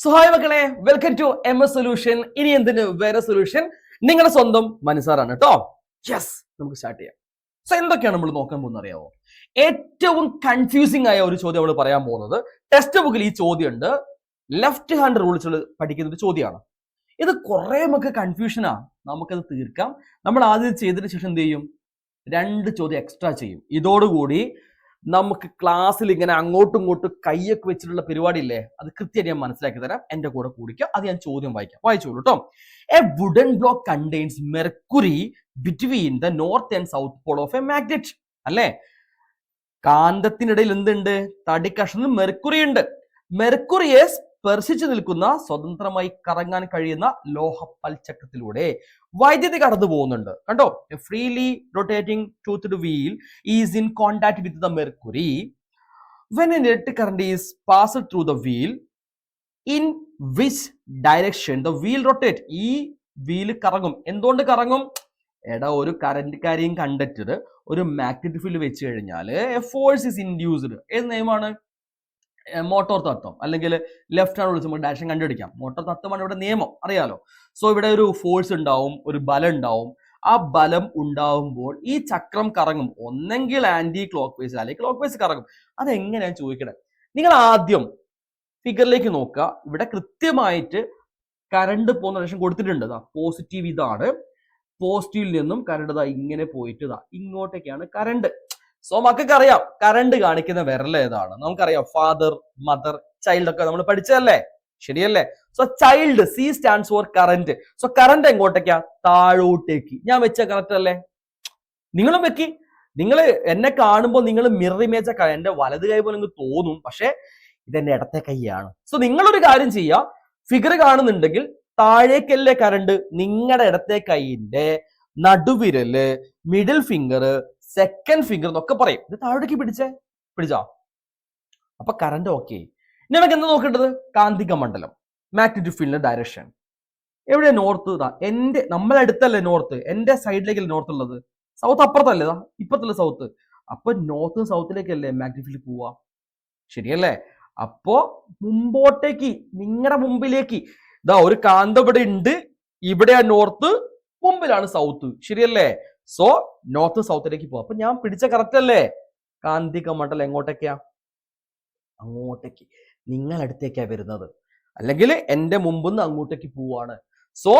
Hi മക്കളെ, welcome to MS solution. ഇനി എന്തിന് വേറെ സൊല്യൂഷൻ, നിങ്ങളുടെ സ്വന്തം മനുസാറാണ് കേട്ടോ. യെസ്, നമുക്ക് സ്റ്റാർട്ട് ചെയ്യാം. സോ എന്തൊക്കെയാണ് നമ്മൾ നോക്കാൻ പോകുന്നത് അറിയാമോ? ഏറ്റവും കൺഫ്യൂസിംഗ് ആയ ഒരു ചോദ്യം നമ്മൾ പറയാൻ പോകുന്നത്, ടെക്സ്റ്റ് ബുക്കിൽ ഈ ചോദ്യം ഉണ്ട്, ലെഫ്റ്റ് ഹാൻഡ് റൂൾസ് പഠിക്കുന്ന ഒരു ചോദ്യമാണ്. ഇത് കുറെ നമുക്ക് കൺഫ്യൂഷനാ, നമുക്കത് തീർക്കാം. നമ്മൾ ആദ്യം ചെയ്തതിന് ശേഷം എന്ത് ചെയ്യും, 2 ചോദ്യം എക്സ്ട്രാ ചെയ്യും. ഇതോടുകൂടി നമുക്ക് ക്ലാസ്സിൽ ഇങ്ങനെ അങ്ങോട്ടും ഇങ്ങോട്ടും കൈയൊക്കെ വെച്ചിട്ടുള്ള പരിപാടി ഇല്ലേ, അത് കൃത്യമായിട്ട് ഞാൻ മനസ്സിലാക്കി തരാം. എന്റെ കൂടെ കൂടിക്കുക, അത് ഞാൻ ചോദ്യം വായിച്ചോളൂ കേട്ടോ. A wooden block contains mercury between the north and south pole of a magnet. അല്ലേ, കാന്തത്തിനിടയിൽ എന്തുണ്ട്? തടി കഷ്ണം മെർക്കുറി ഉണ്ട്. മെർക്കുറിയെ സ്പർശിച്ചു നിൽക്കുന്ന, സ്വതന്ത്രമായി കറങ്ങാൻ കഴിയുന്ന ലോഹപ്പൽചക്രത്തിലൂടെ വൈദ്യുതി കടന്നു പോകുന്നുണ്ട്. കണ്ടോ, freely rotating toothed wheel is in contact with the mercury. When A net current is passed through the wheel, in which direction the wheel rotate. ഈ വീല് കറങ്ങും. എന്തുകൊണ്ട് കറങ്ങും? എടാ, ഒരു കറന്റ്കാരിയും കണ്ടക്ടർ ഒരു മാഗ്നറ്റിക് ഫീൽഡ് വെച്ച് കഴിഞ്ഞാൽ എ ഫോഴ്സ് ഇസ് ഇൻഡ്യൂസ്ഡ്. ഏത് നിയമമാണ്? മോട്ടോർ തത്വം, അല്ലെങ്കിൽ ലെഫ്റ്റ് ഹാൻഡ് വിളിച്ച് നമുക്ക് ഡയറക്ഷൻ കണ്ടുപിടിക്കാം. മോട്ടോർ തത്വമാണ് ഇവിടെ നിയമം, അറിയാലോ. സോ ഇവിടെ ഒരു ഫോഴ്സ് ഉണ്ടാവും, ഒരു ബലം ഉണ്ടാവും. ആ ബലം ഉണ്ടാവുമ്പോൾ ഈ ചക്രം കറങ്ങും, ഒന്നെങ്കിൽ ആന്റി ക്ലോക്ക് വൈസ് അല്ലെങ്കിൽ ക്ലോക്ക് വൈസ് കറങ്ങും. അതെങ്ങനെയാണ് ചോദിക്കണേ? നിങ്ങൾ ആദ്യം ഫിഗറിലേക്ക് നോക്കുക. ഇവിടെ കൃത്യമായിട്ട് കറണ്ട് പോകുന്ന ഡയറക്ഷൻ കൊടുത്തിട്ടുണ്ട്. പോസിറ്റീവ് ഇതാണ്, പോസിറ്റീവിൽ നിന്നും കറണ്ട് ഇങ്ങനെ പോയിട്ട് ഇങ്ങോട്ടേക്കാണ് കറണ്ട്. സോ മക്കൾക്ക് അറിയാം കറണ്ട് കാണിക്കുന്ന വിരൽ ഏതാണ്. നമുക്കറിയാം, ഫാദർ, മദർ, ചൈൽഡ് ഒക്കെ നമ്മൾ പഠിച്ചതല്ലേ, ശരിയല്ലേ? So child, C stands for current. So current എങ്ങോട്ടേക്കാ? താഴോട്ടേക്ക്. ഞാൻ വെച്ച കറക്റ്റ് അല്ലേ? നിങ്ങളും വെക്കി. നിങ്ങൾ എന്നെ കാണുമ്പോൾ നിങ്ങൾ മിറർ ഇമേജ് ഒക്കെ എന്റെ വലത് കൈ പോലെ നിങ്ങൾക്ക് തോന്നും, പക്ഷെ ഇതെന്റെ ഇടത്തെ കൈയാണ്. സോ നിങ്ങളൊരു കാര്യം ചെയ്യുക, ഫിഗർ കാണുന്നുണ്ടെങ്കിൽ താഴേക്കല്ലേ കറണ്ട്, നിങ്ങളുടെ ഇടത്തെ കൈയിന്റെ നടുവിരല്, മിഡിൽ ഫിംഗർ, സെക്കൻഡ് ഫിംഗർ എന്നൊക്കെ പറയും. ഇത് താഴേക്ക് പിടിച്ചോ, അപ്പൊ കറണ്ട് ഓക്കെ. ഇനി നമുക്ക് എന്താ നോക്കേണ്ടത്? കാന്തിക മണ്ഡലം, മാഗ്നറ്റിക് ഫീൽഡിന്റെ ഡയറക്ഷൻ. എവിടെയാ നോർത്ത്? നമ്മളെ അടുത്തല്ലേ നോർത്ത്, എന്റെ സൈഡിലേക്കല്ലേ നോർത്ത് ഉള്ളത്. സൗത്ത് അപ്പുറത്തല്ലേ, ഇപ്പത്തല്ലേ സൗത്ത്. അപ്പൊ നോർത്ത് സൗത്തിലേക്കല്ലേ മാഗ്നറ്റിക് ഫീൽഡ് പോവാ, ശരിയല്ലേ? അപ്പോ മുമ്പോട്ടേക്ക്, നിങ്ങളുടെ മുമ്പിലേക്ക് ഒരു കാന്തം ഇവിടെ ഉണ്ട്. ഇവിടെയാ നോർത്ത്, മുമ്പിലാണ് സൗത്ത്, ശരിയല്ലേ? സോ നോർത്ത് സൗത്തിലേക്ക് പോവാം. അപ്പൊ ഞാൻ പിടിച്ച കറക്റ്റ് അല്ലേ? കാന്തിക മണ്ഡലം എങ്ങോട്ടേക്കാ? അങ്ങോട്ടേക്ക്, നിങ്ങളടുത്തേക്കാ വരുന്നത്, അല്ലെങ്കിൽ എന്റെ മുമ്പിന്ന് അങ്ങോട്ടേക്ക് പോവാണ്. സോ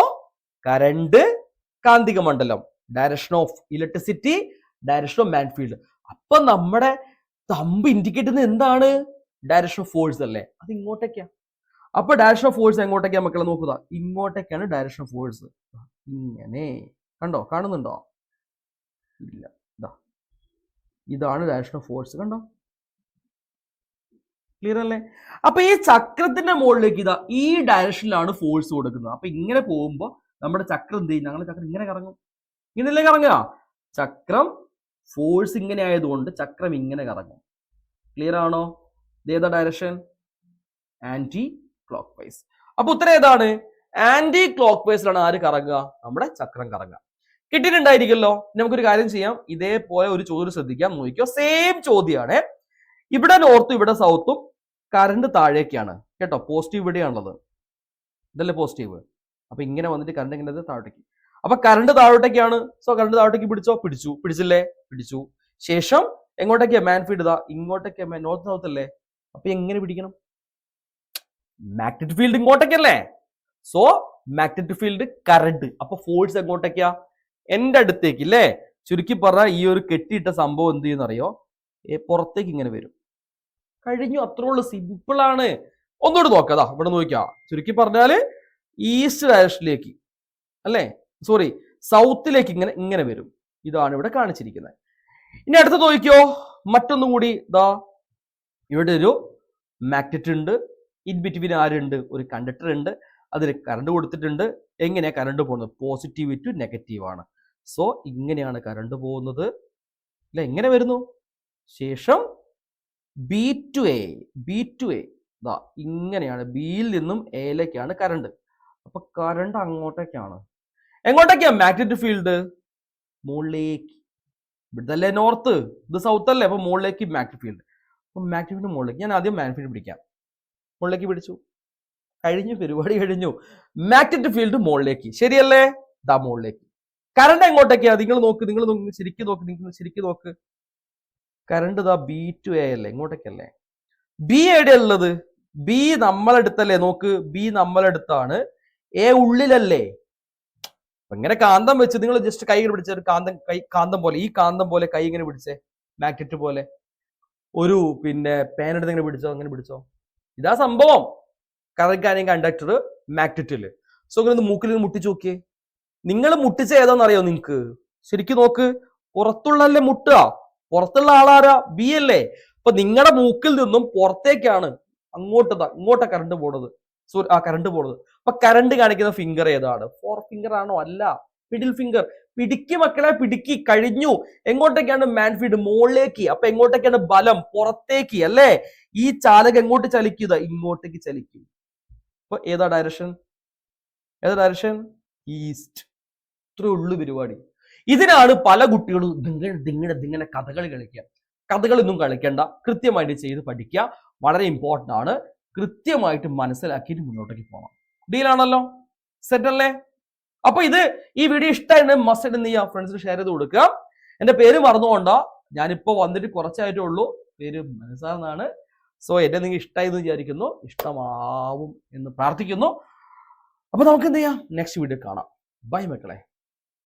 കറണ്ട്, കാന്തിക മണ്ഡലം, direction of electricity, direction of magnetic field. അപ്പൊ നമ്മുടെ തമ്പ് ഇൻഡിക്കേറ്റ് ചെയ്യുന്നത് എന്താണ്? ഡയറക്ഷൻ ഓഫ് ഫോഴ്സ് അല്ലേ? അത് ഇങ്ങോട്ടേക്കാ. അപ്പൊ ഡയറക്ഷൻ ഓഫ് ഫോഴ്സ് എങ്ങോട്ടേക്കാ മക്കളെ? നോക്കുക, ഇങ്ങോട്ടേക്കാണ് ഡയറക്ഷൻ ഓഫ് ഫോഴ്സ്. ഇങ്ങനെ കണ്ടോ, കാണുന്നുണ്ടോ? ഇല്ല, ഇതാണ് ഡയറക്ഷൻ ഓഫ് ഫോഴ്സ്. കണ്ടോ, ക്ലിയർ അല്ലേ? അപ്പൊ ഈ ചക്രത്തിന്റെ മുകളിലേക്ക് ഈ ഡയറക്ഷനിലാണ് ഫോഴ്സ് കൊടുക്കുന്നത്. അപ്പൊ ഇങ്ങനെ പോകുമ്പോ നമ്മുടെ ചക്രം എന്ത് ചെയ്യും? ഞങ്ങളുടെ ചക്രം ഇങ്ങനെ കറങ്ങും. ഇങ്ങനെയല്ലേ കറങ്ങുക? ചക്രം ഫോഴ്സ് ഇങ്ങനെ ആയതുകൊണ്ട് ചക്രം ഇങ്ങനെ കറങ്ങും. ക്ലിയർ ആണോ? ഇതേതാ ഡയറക്ഷൻ? Anti clock vice. അപ്പൊ ഉത്തരം ഏതാണ്? ആന്റി ക്ലോക്ക് വൈസിലാണ് ആര് കറങ്ങുക? നമ്മുടെ ചക്രം കറങ്ങുക. കിട്ടിയിട്ടുണ്ടായിരിക്കല്ലോ. നമുക്കൊരു കാര്യം ചെയ്യാം, ഇതേപോലെ ഒരു ചോദ്യം ശ്രദ്ധിക്കാം, നോക്കിക്കോ. സെയിം ചോദ്യമാണ്. ഇവിടെ നോർത്തും ഇവിടെ സൗത്തും, കറണ്ട് താഴേക്കാണ് കേട്ടോ. പോസിറ്റീവ് ഇവിടെയാണുള്ളത്, ഇതല്ലേ പോസിറ്റീവ്. അപ്പൊ ഇങ്ങനെ വന്നിട്ട് കറണ്ട് ഇങ്ങനെ താഴോട്ടേക്ക്. അപ്പൊ കറണ്ട് താഴോട്ടേക്കാണ്. സോ കറണ്ട് താഴോട്ടേക്ക് പിടിച്ചില്ലേ? പിടിച്ചു. ശേഷം എങ്ങോട്ടേക്കാ? മാഗ്നറ്റിക് ഇങ്ങോട്ടേക്കാ, നോർത്ത് സൗത്ത് അല്ലേ? അപ്പൊ എങ്ങനെ പിടിക്കണം? മാഗ്നറ്റിക് ഫീൽഡ് ഇങ്ങോട്ടേക്കല്ലേ? So magnetic field current. അപ്പൊ ഫോഴ്സ് എങ്ങോട്ടേക്കാ? എന്റെ അടുത്തേക്ക് അല്ലേ? ചുരുക്കി പറഞ്ഞാൽ ഈ ഒരു കെട്ടിയിട്ട സംഭവം എന്ത് ചെയ്യുന്നറിയോ? പുറത്തേക്ക് ഇങ്ങനെ വരും. കഴിഞ്ഞു, അത്രേ ഉള്ളൂ, സിമ്പിൾ ആണ്. ഒന്നുകൂടി നോക്കാം. ഇവിടെ നോക്കിയാ, ചുരുക്കി പറഞ്ഞാല് ഈസ്റ്റ് ഡയറക്ഷനിലേക്ക് അല്ലേ, സോറി സൗത്തിലേക്ക് ഇങ്ങനെ വരും. ഇതാണ് ഇവിടെ കാണിച്ചിരിക്കുന്നത്. ഇനി അടുത്ത് നോക്കിയോ, മറ്റൊന്നും കൂടി. ഇവിടെ ഒരു മാഗ്നറ്റ് ഉണ്ട്, ഇൻ ബിറ്റ്വീൻ ആരുണ്ട്? ഒരു കണ്ടക്ടർ ഉണ്ട്, അതിൽ കറണ്ട് കൊടുത്തിട്ടുണ്ട്. എങ്ങനെയാ കറണ്ട് പോകുന്നത്? പോസിറ്റീവ് ടു നെഗറ്റീവ് ആണ്. സോ ഇങ്ങനെയാണ് കറണ്ട് പോകുന്നത് അല്ലെ? ഇങ്ങനെ വരുന്നു. ശേഷം ബി ടു എ ഇങ്ങനെയാണ്, ബിയിൽ നിന്നും എയിലേക്കാണ് കറണ്ട്. അപ്പൊ കറണ്ട് അങ്ങോട്ടേക്കാണ്. എങ്ങോട്ടേക്കാ? മാഗ്നറ്റിക് ഫീൽഡ് മുകളിലേക്ക്. ഇവിടുത്തെ നോർത്ത്, ഇത് സൗത്ത് അല്ലേ? അപ്പൊ മുകളിലേക്ക് മാഗ്നറ്റിക് ഫീൽഡ്. അപ്പൊ മാഗ്നറ്റിക് ഫീൽഡ് മുകളിലേക്ക്. ഞാൻ ആദ്യം മാഗ്നറ്റിക് ഫീൽഡ് പിടിക്കാം. മുകളിലേക്ക് പിടിച്ചു. കഴിഞ്ഞു, പരിപാടി കഴിഞ്ഞു. മാഗ്നറ്റിക് ഫീൽഡ് മുകളിലേക്ക്, ശരിയല്ലേ? ദാ മുകളിലേക്ക്. കറണ്ട് എങ്ങോട്ടേക്കാ? നിങ്ങൾ നോക്ക്, ശരിക്കും നോക്ക്. കറണ്ട് ദാ B to A അല്ലേ, ഇങ്ങോട്ടേക്കല്ലേ? ബി എവിടെ ഉള്ളത്? ബി നമ്മളെടുത്തല്ലേ? നോക്ക്, ബി നമ്മളെടുത്താണ്. എ ഉള്ളിലല്ലേ? ഇങ്ങനെ കാന്തം വെച്ച് നിങ്ങൾ ജസ്റ്റ് കൈ ഇങ്ങനെ പിടിച്ച ഒരു കാന്തം പോലെ, ഈ കാന്തം പോലെ കൈ ഇങ്ങനെ പിടിച്ചേ, മാഗ്നറ്റ് പോലെ. ഒരു പേൻ എടുത്ത് ഇങ്ങനെ പിടിച്ചോ, അങ്ങനെ പിടിച്ചോ. ഇതാ സംഭവം. Current conductor മാഗ്നറ്റില്. സോ ഇങ്ങനെ മൂക്കിൽ നിന്ന് മുട്ടിച്ചു നോക്കിയേ. നിങ്ങൾ മുട്ടിച്ച ഏതാണെന്നറിയോ നിങ്ങൾക്ക്? ശരിക്കും നോക്ക്, പുറത്തുള്ളല്ലേ മുട്ടുക? പുറത്തുള്ള ആളാരാ? ബി അല്ലേ? അപ്പൊ നിങ്ങളുടെ മൂക്കിൽ നിന്നും പുറത്തേക്കാണ് ഇങ്ങോട്ടാ കറണ്ട് പോണത്. കറണ്ട് പോണത്. അപ്പൊ കറണ്ട് കാണിക്കുന്ന ഫിംഗർ ഏതാണ്? 4 ഫിംഗർ ആണോ? അല്ല, മിഡിൽ ഫിംഗർ. പിടിക്ക് മക്കളെ, പിടിക്ക്. കഴിഞ്ഞു. എങ്ങോട്ടേക്കാണ് മാഗ്നറ്റ്? മുകളിലേക്ക്. അപ്പൊ എങ്ങോട്ടേക്കാണ് ബലം? പുറത്തേക്ക് അല്ലേ? ഈ ചാലകം എങ്ങോട്ട് ചലിക്കുക? ഇങ്ങോട്ടേക്ക് ചലിക്കും. അപ്പൊ ഏതാ ഡയറക്ഷൻ? ഈസ്റ്റ്. ഇത്രേ ഉള്ളു പരിപാടി. ഇതിനാണ് പല കുട്ടികളും ദിങ്ങനെ കഥകളി കളിക്കുക. കഥകളൊന്നും കളിക്കണ്ട, കൃത്യമായിട്ട് ചെയ്ത് പഠിക്കുക. വളരെ ഇമ്പോർട്ടൻ്റ് ആണ്. കൃത്യമായിട്ട് മനസ്സിലാക്കിയിട്ട് മുന്നോട്ടേക്ക് പോകണം. ഡീലാണല്ലോ? സെറ്റ് അല്ലേ? അപ്പൊ ഈ വീഡിയോ ഇഷ്ടമായിട്ട് മസ്റ്റ് എന്ത് ചെയ്യുക? ഫ്രണ്ട്സിന് ഷെയർ ചെയ്ത് കൊടുക്കുക. എന്റെ പേര് മറന്നുകൊണ്ടാ, ഞാനിപ്പോ വന്നിട്ട് കുറച്ചായിട്ടേ ഉള്ളൂ. പേര് മനസ്സാന്നാണ്. സോ എന്നെ നിങ്ങൾ ഇഷ്ടമായി എന്ന് വിചാരിക്കുന്നു, ഇഷ്ടമാവും എന്ന് പ്രാർത്ഥിക്കുന്നു. അപ്പൊ നമുക്ക് എന്ത് ചെയ്യാം? നെക്സ്റ്റ് വീഡിയോ കാണാം. ബൈ മക്കളെ.